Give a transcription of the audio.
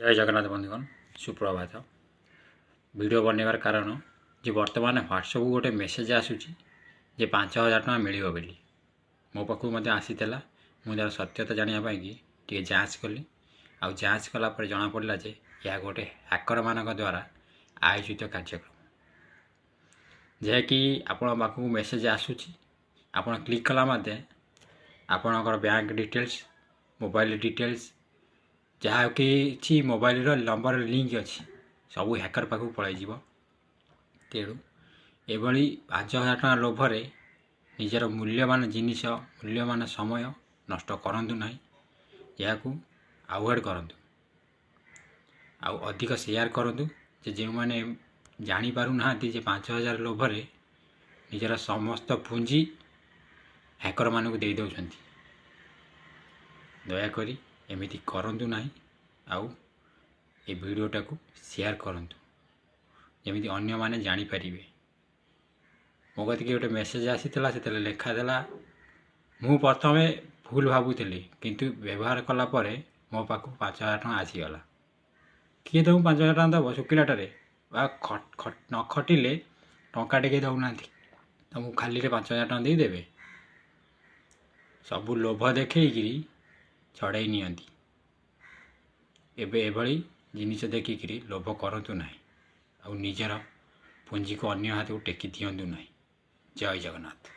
जय जगन्नाथ बंधुगण सुप्रभात। वीडियो बनवार कारण जे वर्तमान व्हाट्सएप गोटे मेसेज आसूची जे 5000 टका मिल बोली मो पाखु मत आसीला। मुझे सत्यता जानापी टे जाँच कली आ जाँच कलापर जना पड़ा जे यह गोटे हैकर मान द्वारा आयोजित कार्यक्रम जैकि आपण पाखु मेसेज आसूची आपण क्लिक कला मते आपणकर बैंक डिटेल्स मोबाइल डिटेल्स जहाँ कि मोबाइल नंबर लिंक अच्छी सबू हैकर पाखु पलैज। तेणु एभली 5000 टका लोभरे निजर मूल्यवान जिनिस मूल्यवान समय नष्ट करंतु नहीं। यह अवॉइड करंतु आउ अधिक शेयर करंतु जे मैंने जानी पारु ना जे 5000 लोभरे निजर समस्त पुंजी हैकर मानक दे दौरान। दयाकोरी एमिति करंतु नहीं आउ ए वीडियोटा को शेयर करंतु जमीती अन्य माने जानी परिबे। मो कति गोटे मेसेज आसीला से लिखाला मु प्रथमे भूल भावुली किंतु व्यवहार कला परे मो पाखु 5000 टका आसीगला। किए तुम 5000 टका दब शुक्लाटे न खटिले टंका टे दौना तुमको खाली 5000 टका देदेवे। सबू लोभ देखी छड़ाई नियंती। एबे एभली जिनिस देखिकी लोभ करंतु नहीं और निजर पुंजी को अन्य हाथ को टेकी दिंतु नहीं। जय जगन्नाथ।